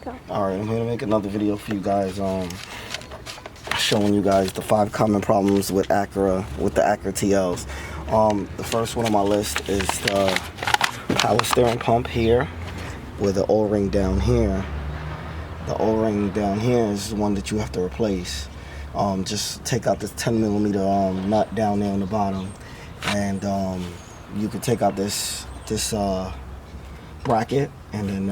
Alright, I'm here to make another video for you guys, showing you guys the 5 common problems with Acura, with the Acura TLs. The first one on my list is the power steering pump here, with the O-ring down here. The O-ring down here is the one that you have to replace. Just take out this 10mm nut down there on the bottom, and you can take out this bracket, and then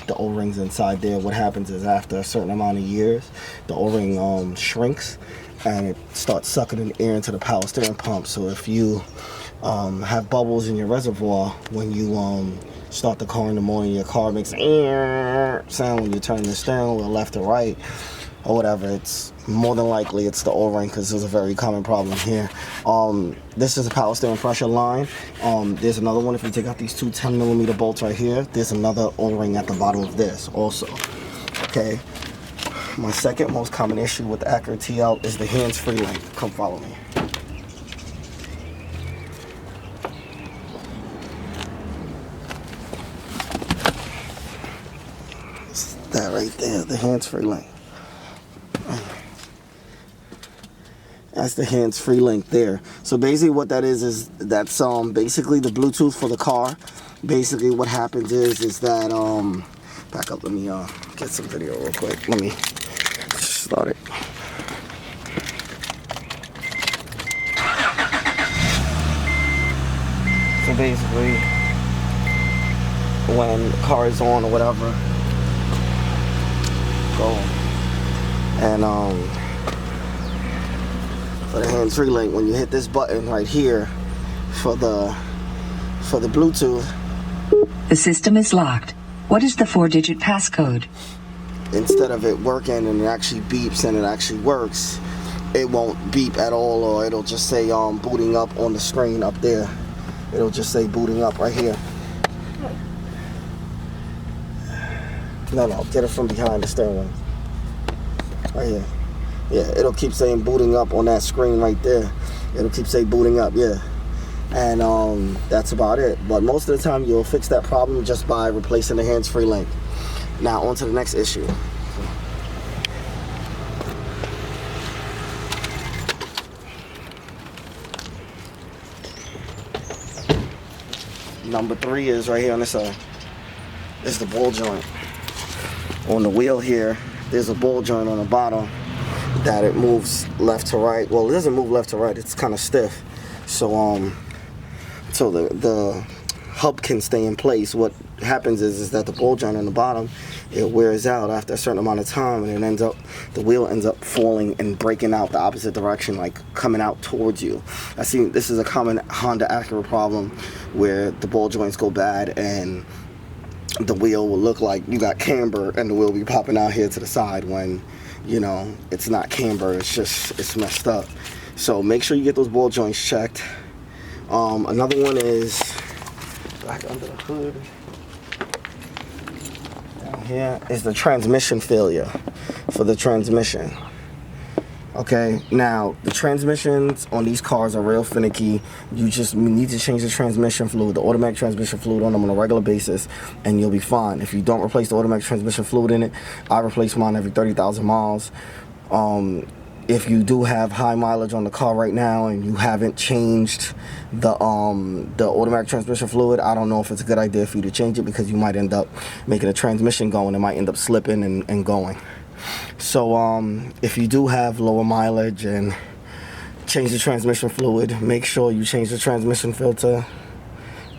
the O-rings inside there. What happens is after a certain amount of years, the O-ring shrinks and it starts sucking in air into the power steering pump. So if you have bubbles in your reservoir when you start the car in the morning, your car makes an sound when you turn the steering wheel left or right or whatever, it's more than likely it's the O-ring, because there's a very common problem here. This is a power steering pressure line. There's another one. If you take out these 2 10mm bolts right here, there's another O-ring at the bottom of this also. Okay, my second most common issue with the Acura TL is the hands-free link. Come follow me. It's that right there, the hands-free link. That's the hands-free link there. So basically what that is that's basically the Bluetooth for the car. Basically what happens is that back up, let me get some video real quick. Let me start it. So basically when the car is on or whatever, go and for the hands-free link, when you hit this button right here for the Bluetooth, the system is locked. What is the 4-digit passcode? Instead of it working and it actually beeps and it actually works, it won't beep at all, or it'll just say booting up on the screen up there. It'll just say booting up right here. No, get it from behind the steering wheel. Right here. Yeah, it'll keep saying booting up on that screen right there. It'll keep saying booting up, yeah. And that's about it. But most of the time you'll fix that problem just by replacing the hands-free link. Now on to the next issue. Number 3 is right here on this side. It's the ball joint. On the wheel here, there's a ball joint on the bottom that it moves left to right. Well, it doesn't move left to right, it's kind of stiff. So so the hub can stay in place. What happens is that the ball joint on the bottom, it wears out after a certain amount of time, and the wheel ends up falling and breaking out the opposite direction, like coming out towards you. I see this is a common Honda Acura problem, where the ball joints go bad and the wheel will look like you got camber, and the wheel will be popping out here to the side when, you know, it's not camber, it's messed up. So make sure you get those ball joints checked. Another one is back under the hood. Down here is the transmission failure for the transmission. Okay, now the transmissions on these cars are real finicky. You just need to change the transmission fluid, the automatic transmission fluid on them on a regular basis, and you'll be fine. If you don't replace the automatic transmission fluid in it, I replace mine every 30,000 miles. If you do have high mileage on the car right now and you haven't changed the automatic transmission fluid, I don't know if it's a good idea for you to change it, because you might end up making the transmission go and it might end up slipping and going. So if you do have lower mileage and change the transmission fluid, make sure you change the transmission filter,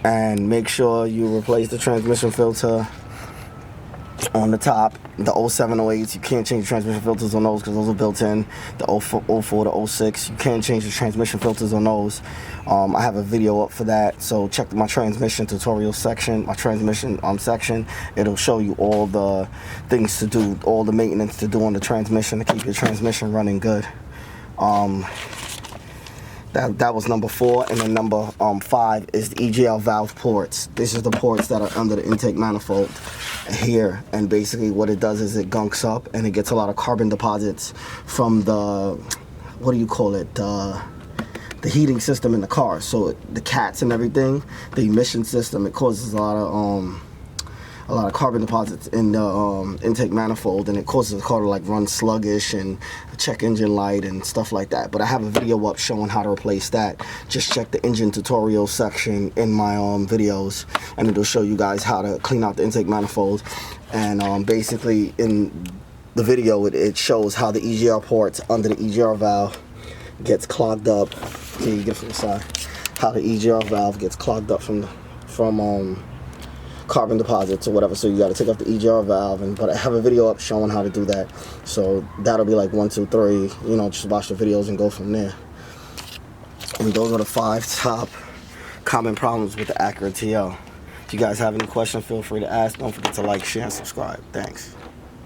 and make sure you replace the transmission filter on the top. The 07, 08s, you can't change the transmission filters on those because those are built in. The 04 to 06, you can't change the transmission filters on those. I have a video up for that, so check my transmission tutorial section, my transmission section. It'll show you all the things to do, all the maintenance to do on the transmission to keep your transmission running good. That was number 4, and then number 5 is the EGL valve ports. This is the ports that are under the intake manifold here, and basically what it does is it gunks up and it gets a lot of carbon deposits from the, what do you call it, the heating system in the car. So the cats and everything, the emission system, it causes a a lot of carbon deposits in the intake manifold, and it causes the car to like run sluggish and check engine light and stuff like that. But I have a video up showing how to replace that. Just check the engine tutorial section in my videos, and it'll show you guys how to clean out the intake manifold. And basically in the video it shows how the EGR ports under the EGR valve gets clogged up. Can you get from the side? How the EGR valve gets clogged up from carbon deposits or whatever. So you got to take off the EGR valve, but I have a video up showing how to do that. So that'll be like 1, 2, 3. You know, just watch the videos and go from there. And those are the 5 top common problems with the Acura TL. If you guys have any questions, feel free to ask. Don't forget to like, share, and subscribe. Thanks.